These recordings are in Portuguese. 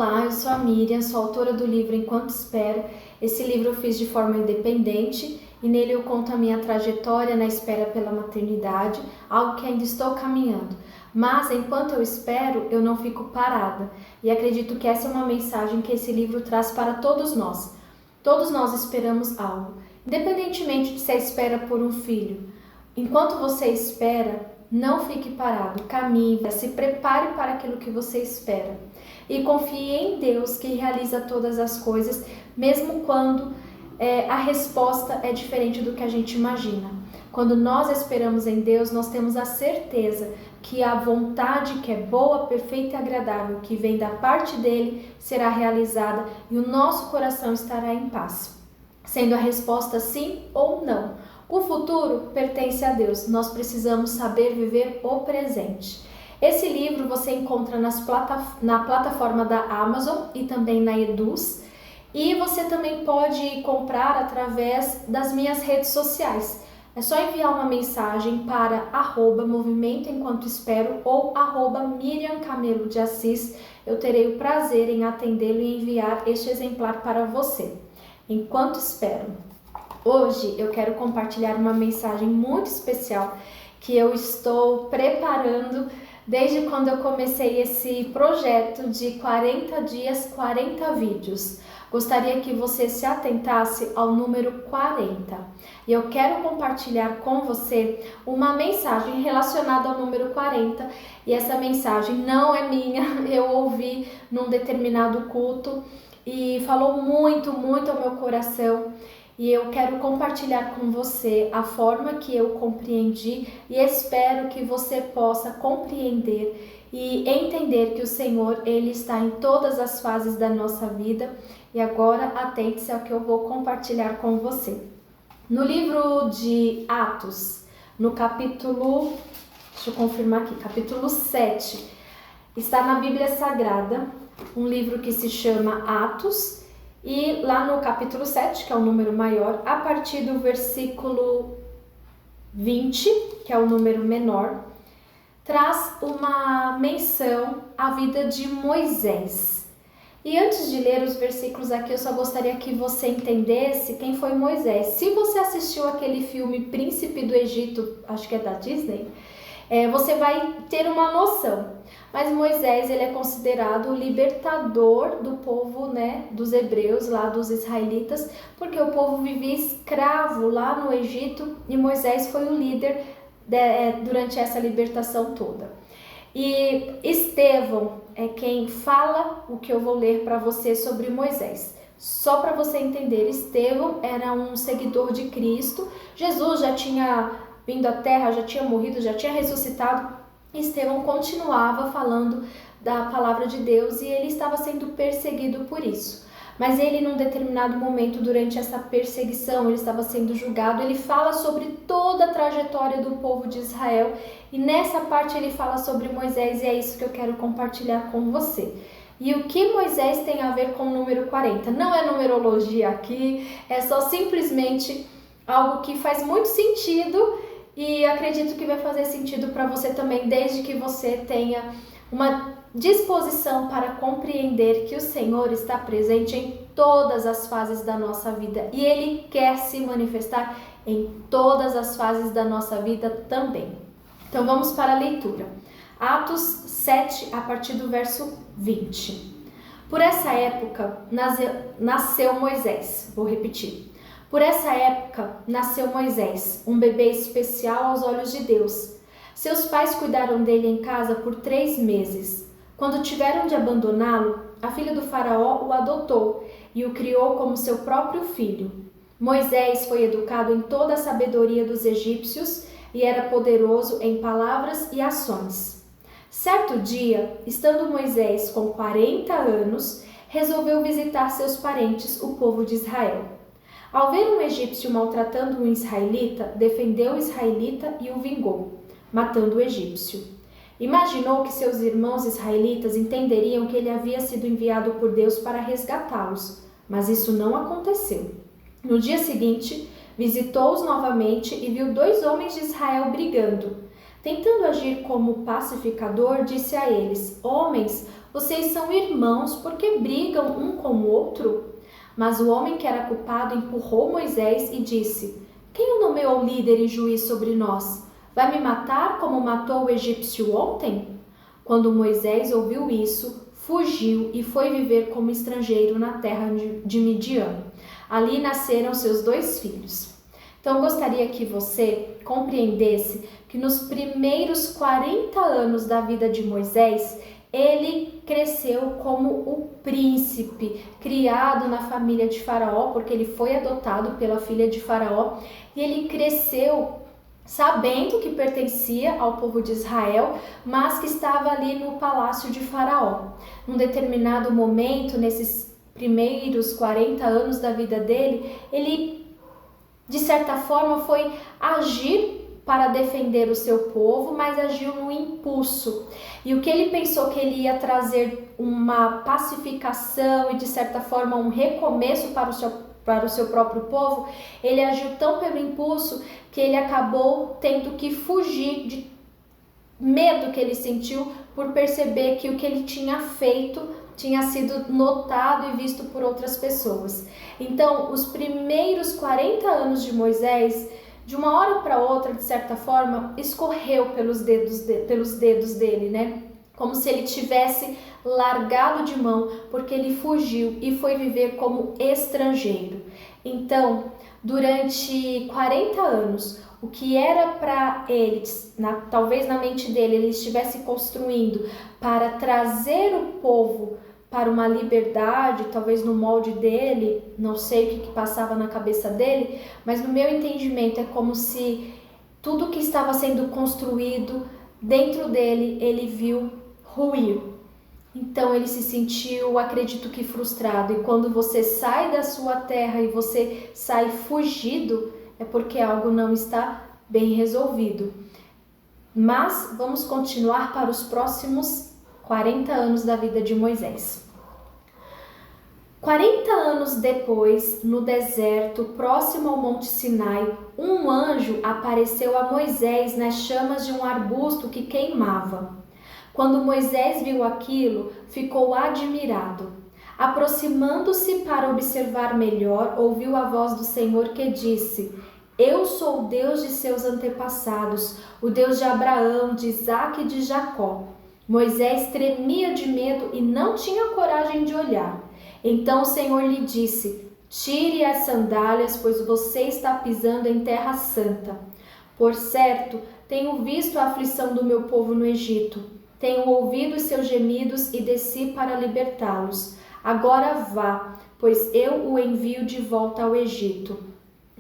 Olá, eu sou a Miriam, sou autora do livro Enquanto Espero. Esse livro eu fiz de forma independente e nele eu conto a minha trajetória na espera pela maternidade, algo que ainda estou caminhando. Mas enquanto eu espero, eu não fico parada. E acredito que essa é uma mensagem que esse livro traz para todos nós. Todos nós esperamos algo, independentemente de se é espera por um filho. Enquanto você espera, não fique parado, caminhe, se prepare para aquilo que você espera. E confie em Deus que realiza todas as coisas, mesmo quando a resposta é diferente do que a gente imagina. Quando nós esperamos em Deus, nós temos a certeza que a vontade que é boa, perfeita e agradável, que vem da parte dele, será realizada e o nosso coração estará em paz, sendo a resposta sim ou não. O futuro pertence a Deus, nós precisamos saber viver o presente. Esse livro você encontra na plataforma da Amazon e também na Eduz, e você também pode comprar através das minhas redes sociais. É só enviar uma mensagem para @movimento enquanto espero ou @Miriam Camelo de Assis. Eu terei o prazer em atendê-lo e enviar este exemplar para você. Enquanto espero. Hoje eu quero compartilhar uma mensagem muito especial que eu estou preparando desde quando eu comecei esse projeto de 40 dias, 40 vídeos. Gostaria que você se atentasse ao número 40. E eu quero compartilhar com você uma mensagem relacionada ao número 40. E essa mensagem não é minha, eu ouvi num determinado culto e falou muito, muito ao meu coração. E eu quero compartilhar com você a forma que eu compreendi e espero que você possa compreender e entender que o Senhor, Ele está em todas as fases da nossa vida. E agora atente-se ao que eu vou compartilhar com você. No livro de Atos, no capítulo, deixa eu confirmar aqui, capítulo 7, está na Bíblia Sagrada, um livro que se chama Atos. E lá no capítulo 7, que é o número maior, a partir do versículo 20, que é o número menor, traz uma menção à vida de Moisés. E antes de ler os versículos aqui, eu só gostaria que você entendesse quem foi Moisés. Se você assistiu aquele filme Príncipe do Egito, acho que é da Disney, você vai ter uma noção. Mas Moisés, ele é considerado o libertador do povo, dos hebreus, lá dos israelitas, porque o povo vivia escravo lá no Egito e Moisés foi o líder durante essa libertação toda. E Estevão é quem fala o que eu vou ler para você sobre Moisés. Só para você entender, Estevão era um seguidor de Cristo. Jesus já tinha vindo à terra, já tinha morrido, já tinha ressuscitado. Estevão continuava falando da palavra de Deus e ele estava sendo perseguido por isso. Mas ele, num determinado momento, durante essa perseguição, ele estava sendo julgado. Ele fala sobre toda a trajetória do povo de Israel e nessa parte ele fala sobre Moisés e é isso que eu quero compartilhar com você. E o que Moisés tem a ver com o número 40? Não é numerologia aqui, é só simplesmente algo que faz muito sentido. E acredito que vai fazer sentido para você também, desde que você tenha uma disposição para compreender que o Senhor está presente em todas as fases da nossa vida e Ele quer se manifestar em todas as fases da nossa vida também. Então vamos para a leitura. Atos 7, a partir do verso 20. Por essa época nasceu Moisés. Vou repetir. Por essa época nasceu Moisés, um bebê especial aos olhos de Deus. Seus pais cuidaram dele em casa por 3 meses. Quando tiveram de abandoná-lo, a filha do faraó o adotou e o criou como seu próprio filho. Moisés foi educado em toda a sabedoria dos egípcios e era poderoso em palavras e ações. Certo dia, estando Moisés com 40 anos, resolveu visitar seus parentes, o povo de Israel. Ao ver um egípcio maltratando um israelita, defendeu o israelita e o vingou, matando o egípcio. Imaginou que seus irmãos israelitas entenderiam que ele havia sido enviado por Deus para resgatá-los, mas isso não aconteceu. No dia seguinte, visitou-os novamente e viu 2 homens de Israel brigando. Tentando agir como pacificador, disse a eles: Homens, Vocês são irmãos, por que brigam um com o outro? Mas o homem que era culpado empurrou Moisés e disse: Quem o nomeou líder e juiz sobre nós? Vai me matar como matou o egípcio ontem? Quando Moisés ouviu isso, fugiu e foi viver como estrangeiro na terra de Midian. Ali nasceram seus 2 filhos. Então, eu gostaria que você compreendesse que nos primeiros 40 anos da vida de Moisés, ele cresceu como o príncipe, criado na família de Faraó, porque ele foi adotado pela filha de Faraó, e ele cresceu sabendo que pertencia ao povo de Israel, mas que estava ali no palácio de Faraó. Num determinado momento, nesses primeiros 40 anos da vida dele, ele, de certa forma, foi agir para defender o seu povo, mas agiu no impulso. E o que ele pensou que ele ia trazer uma pacificação e, de certa forma, um recomeço para o seu próprio povo, ele agiu tão pelo impulso que ele acabou tendo que fugir de medo que ele sentiu por perceber que o que ele tinha feito tinha sido notado e visto por outras pessoas. Então, os primeiros 40 anos de Moisés, de uma hora para outra, de certa forma, escorreu pelos dedos dele, né? Como se ele tivesse largado de mão, porque ele fugiu e foi viver como estrangeiro. Então, durante 40 anos, o que era para ele, talvez na mente dele, ele estivesse construindo para trazer o povo para uma liberdade, talvez no molde dele, não sei o que passava na cabeça dele, mas no meu entendimento é como se tudo que estava sendo construído dentro dele, ele viu ruir. Então ele se sentiu, acredito que frustrado, e quando você sai da sua terra e você sai fugido, é porque algo não está bem resolvido. Mas vamos continuar para os próximos 40 anos da vida de Moisés. 40 anos depois, no deserto, próximo ao Monte Sinai, um anjo apareceu a Moisés nas chamas de um arbusto que queimava. Quando Moisés viu aquilo, ficou admirado. Aproximando-se para observar melhor, ouviu a voz do Senhor que disse: Eu sou o Deus de seus antepassados, o Deus de Abraão, de Isaque e de Jacó. Moisés tremia de medo e não tinha coragem de olhar. Então o Senhor lhe disse: Tire as sandálias, pois você está pisando em terra santa. Por certo, tenho visto a aflição do meu povo no Egito. Tenho ouvido os seus gemidos e desci para libertá-los. Agora vá, pois eu o envio de volta ao Egito.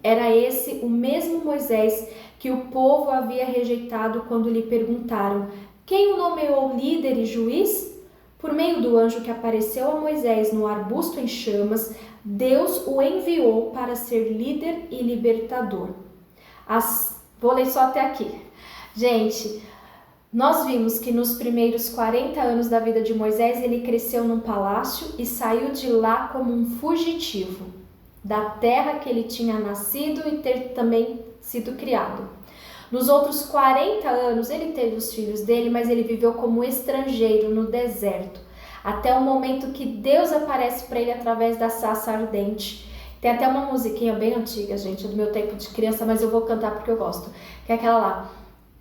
Era esse o mesmo Moisés que o povo havia rejeitado quando lhe perguntaram: Quem o nomeou líder e juiz? Por meio do anjo que apareceu a Moisés no arbusto em chamas, Deus o enviou para ser líder e libertador. Vou ler só até aqui. Gente, nós vimos que nos primeiros 40 anos da vida de Moisés, ele cresceu num palácio e saiu de lá como um fugitivo da terra que ele tinha nascido e ter também sido criado. Nos outros 40 anos, ele teve os filhos dele, mas ele viveu como estrangeiro no deserto, até o momento que Deus aparece para ele através da sarça ardente. Tem até uma musiquinha bem antiga, gente, do meu tempo de criança, mas eu vou cantar porque eu gosto, que é aquela lá: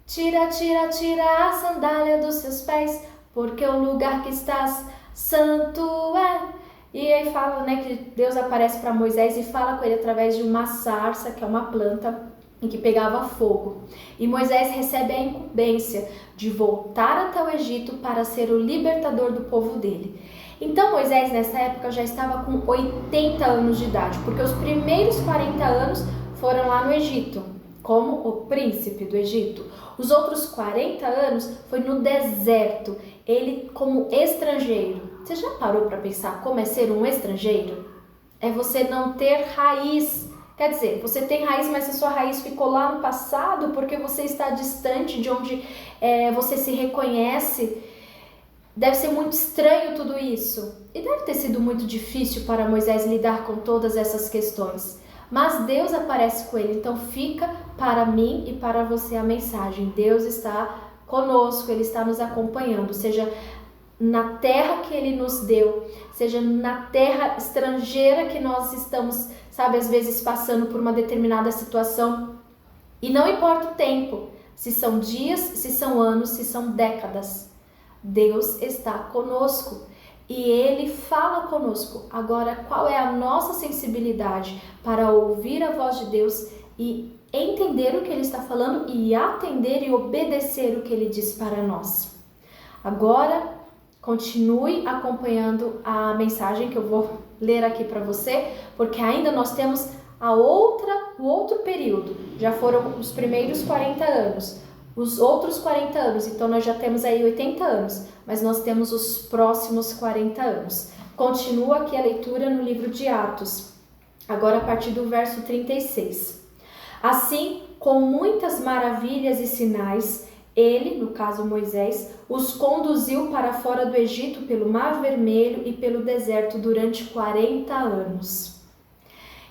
Tira, tira, tira a sandália dos seus pés, porque o lugar que estás santo é. E aí fala, né, que Deus aparece para Moisés e fala com ele através de uma sarça, que é uma planta, em que pegava fogo. E Moisés recebe a incumbência de voltar até o Egito para ser o libertador do povo dele. Então Moisés nessa época já estava com 80 anos de idade, porque os primeiros 40 anos foram lá no Egito, como o príncipe do Egito. Os outros 40 anos foi no deserto, ele como estrangeiro. Você já parou para pensar como é ser um estrangeiro? É você não ter raiz. Quer dizer, você tem raiz, mas a sua raiz ficou lá no passado porque você está distante de onde você se reconhece. Deve ser muito estranho tudo isso. E deve ter sido muito difícil para Moisés lidar com todas essas questões. Mas Deus aparece com ele, então fica para mim e para você a mensagem. Deus está conosco, Ele está nos acompanhando. Seja na terra que Ele nos deu, seja na terra estrangeira que nós estamos, sabe, às vezes passando por uma determinada situação. E não importa o tempo, se são dias, se são anos, se são décadas, Deus está conosco e Ele fala conosco. Agora, qual é a nossa sensibilidade para ouvir a voz de Deus e entender o que Ele está falando e atender e obedecer o que Ele diz para nós? Agora, continue acompanhando a mensagem que eu vou ler aqui para você, porque ainda nós temos o outro período. Já foram os primeiros 40 anos, os outros 40 anos, então nós já temos aí 80 anos, mas nós temos os próximos 40 anos. Continua aqui a leitura no livro de Atos, agora a partir do verso 36. Assim, com muitas maravilhas e sinais, ele, no caso Moisés, os conduziu para fora do Egito pelo Mar Vermelho e pelo deserto durante 40 anos.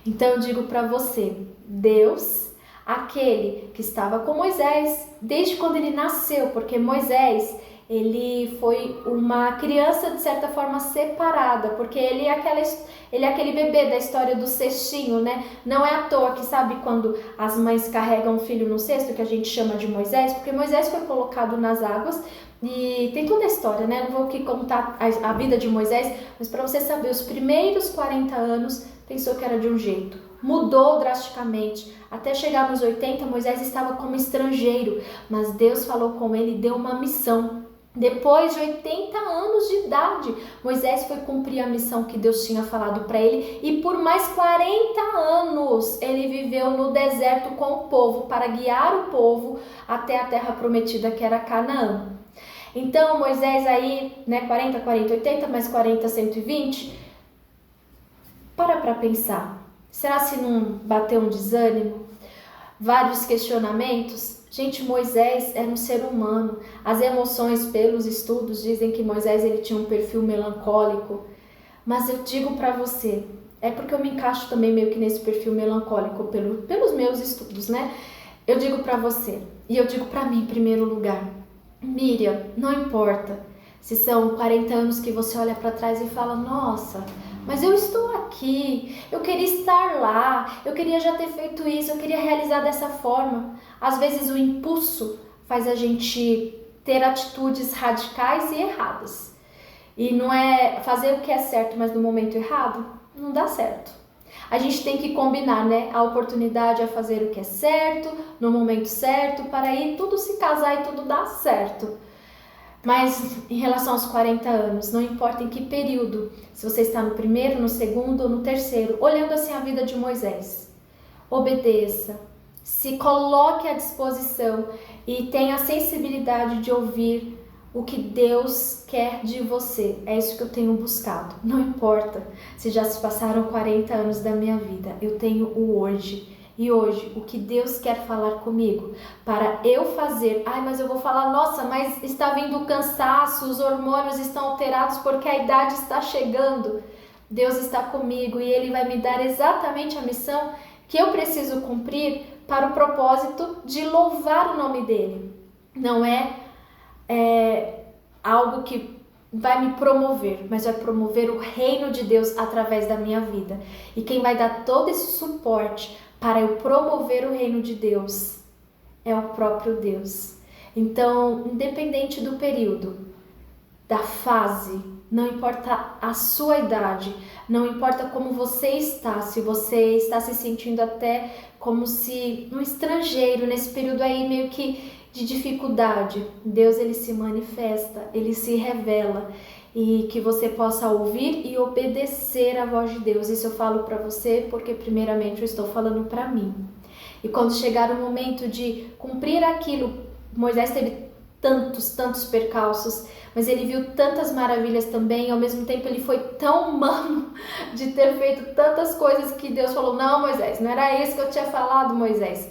Então eu digo para você, Deus, aquele que estava com Moisés desde quando ele nasceu, porque Moisés, ele foi uma criança de certa forma separada, porque ele é aquele bebê da história do cestinho, né? Não é à toa que sabe quando as mães carregam o filho no cesto, que a gente chama de Moisés, porque Moisés foi colocado nas águas e tem toda a história, né? Não vou aqui contar a vida de Moisés, mas para você saber, os primeiros 40 anos pensou que era de um jeito, mudou drasticamente, até chegar nos 80 Moisés estava como estrangeiro, mas Deus falou com ele e deu uma missão. Depois de 80 anos de idade, Moisés foi cumprir a missão que Deus tinha falado para ele e por mais 40 anos ele viveu no deserto com o povo para guiar o povo até a terra prometida que era Canaã. Então Moisés aí, né, 40, 80, mais 40, 120, para pensar, será se não bateu um desânimo? Vários questionamentos? Gente, Moisés era um ser humano. As emoções, pelos estudos, dizem que Moisés ele tinha um perfil melancólico. Mas eu digo para você, é porque eu me encaixo também meio que nesse perfil melancólico pelos meus estudos, né? Eu digo para você, e eu digo para mim em primeiro lugar, Miriam, não importa se são 40 anos que você olha para trás e fala, nossa, mas eu estou aqui, eu queria estar lá, eu queria já ter feito isso, eu queria realizar dessa forma. Às vezes o impulso faz a gente ter atitudes radicais e erradas. E não é fazer o que é certo, mas no momento errado, não dá certo. A gente tem que combinar, né? A oportunidade é fazer o que é certo, no momento certo, para aí tudo se casar e tudo dar certo. Mas em relação aos 40 anos, não importa em que período, se você está no primeiro, no segundo ou no terceiro, olhando assim a vida de Moisés, obedeça, se coloque à disposição e tenha a sensibilidade de ouvir o que Deus quer de você. É isso que eu tenho buscado. Não importa se já se passaram 40 anos da minha vida, eu tenho o hoje. E hoje, o que Deus quer falar comigo, para eu fazer, mas eu vou falar, nossa, mas está vindo o cansaço, os hormônios estão alterados porque a idade está chegando. Deus está comigo e Ele vai me dar exatamente a missão que eu preciso cumprir para o propósito de louvar o nome dEle. Não é algo que vai me promover, mas vai promover o reino de Deus através da minha vida. E quem vai dar todo esse suporte para eu promover o reino de Deus é o próprio Deus. Então, independente do período, da fase, não importa a sua idade, não importa como você está, se você está se sentindo até como se um estrangeiro nesse período aí meio que de dificuldade, Deus ele se manifesta, ele se revela. E que você possa ouvir e obedecer a voz de Deus. Isso eu falo para você porque primeiramente eu estou falando para mim. E quando chegar o momento de cumprir aquilo, Moisés teve tantos percalços, mas ele viu tantas maravilhas também, ao mesmo tempo ele foi tão humano de ter feito tantas coisas que Deus falou, não Moisés, não era isso que eu tinha falado Moisés.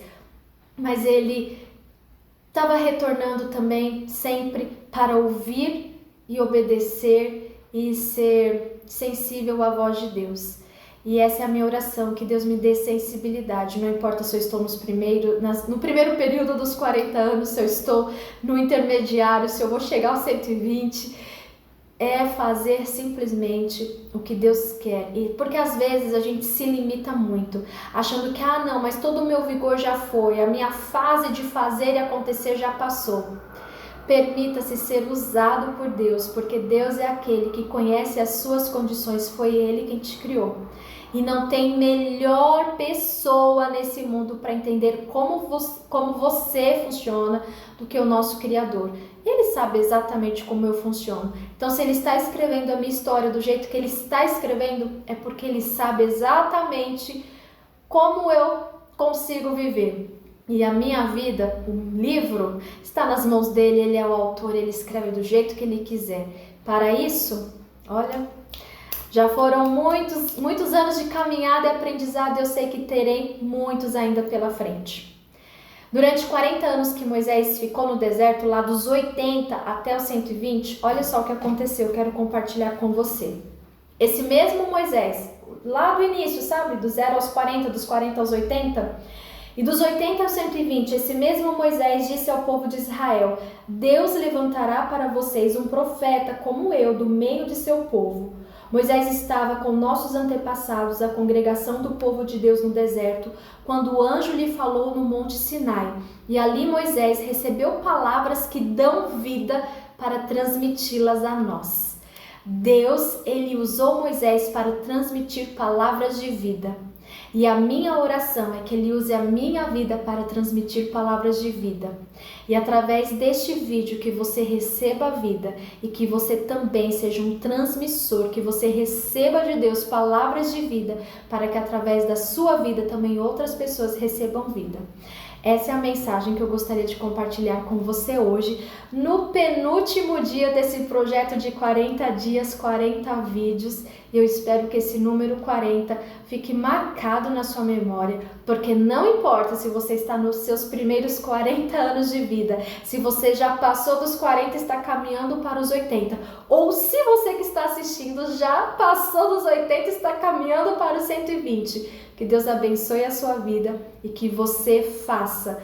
Mas ele estava retornando também sempre para ouvir e obedecer e ser sensível à voz de Deus. E essa é a minha oração, que Deus me dê sensibilidade. Não importa se eu estou no primeiro período dos 40 anos, se eu estou no intermediário, se eu vou chegar aos 120. é fazer simplesmente o que Deus quer. Porque às vezes a gente se limita muito, achando que, não, mas todo o meu vigor já foi, a minha fase de fazer e acontecer já passou. Permita-se ser usado por Deus, porque Deus é aquele que conhece as suas condições, foi Ele quem te criou. E não tem melhor pessoa nesse mundo para entender como você funciona do que o nosso Criador. Ele sabe exatamente como eu funciono. Então, se Ele está escrevendo a minha história do jeito que Ele está escrevendo, é porque Ele sabe exatamente como eu consigo viver. E a minha vida, o livro, está nas mãos dele, ele é o autor, ele escreve do jeito que ele quiser. Para isso, olha, já foram muitos anos de caminhada e aprendizado, eu sei que terei muitos ainda pela frente. Durante 40 anos que Moisés ficou no deserto, lá dos 80 até os 120, olha só o que aconteceu, eu quero compartilhar com você. Esse mesmo Moisés, lá do início, sabe, do 0 aos 40, dos 40 aos 80... E dos 80 aos 120, esse mesmo Moisés disse ao povo de Israel: Deus levantará para vocês um profeta como eu, do meio de seu povo. Moisés estava com nossos antepassados, a congregação do povo de Deus no deserto, quando o anjo lhe falou no monte Sinai. E ali Moisés recebeu palavras que dão vida para transmiti-las a nós. Deus, ele usou Moisés para transmitir palavras de vida. E a minha oração é que Ele use a minha vida para transmitir palavras de vida. E através deste vídeo que você receba a vida e que você também seja um transmissor, que você receba de Deus palavras de vida, para que através da sua vida também outras pessoas recebam vida. Essa é a mensagem que eu gostaria de compartilhar com você hoje, no penúltimo dia desse projeto de 40 dias, 40 vídeos. Eu espero que esse número 40 fique marcado na sua memória, porque não importa se você está nos seus primeiros 40 anos de vida, se você já passou dos 40 e está caminhando para os 80, ou se você que está assistindo já passou dos 80 e está caminhando para os 120. Que Deus abençoe a sua vida e que você faça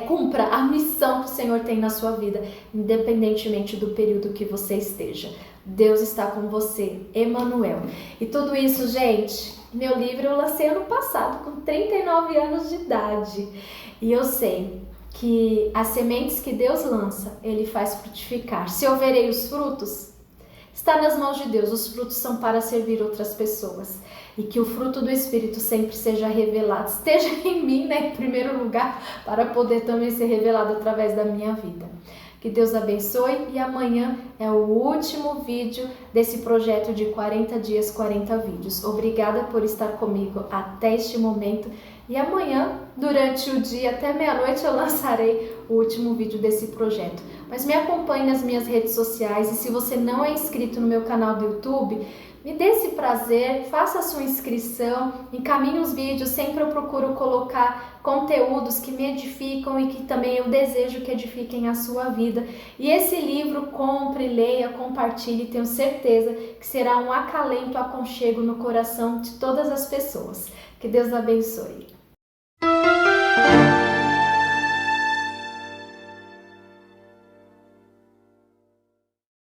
cumpra a missão que o Senhor tem na sua vida, independentemente do período que você esteja. Deus está com você, Emanuel. E tudo isso, gente, meu livro eu lancei ano passado, com 39 anos de idade. E eu sei que as sementes que Deus lança, Ele faz frutificar. Se eu verei os frutos, está nas mãos de Deus. Os frutos são para servir outras pessoas. E que o fruto do Espírito sempre seja revelado, esteja em mim, né, em primeiro lugar, para poder também ser revelado através da minha vida. Que Deus abençoe e amanhã é o último vídeo desse projeto de 40 dias, 40 vídeos. Obrigada por estar comigo até este momento e amanhã, durante o dia, até meia-noite, eu lançarei o último vídeo desse projeto. Mas me acompanhe nas minhas redes sociais e se você não é inscrito no meu canal do YouTube, me dê esse prazer, faça a sua inscrição, encaminhe os vídeos, sempre eu procuro colocar conteúdos que me edificam e que também eu desejo que edifiquem a sua vida. E esse livro, compre, leia, compartilhe, tenho certeza que será um acalento, aconchego no coração de todas as pessoas. Que Deus abençoe.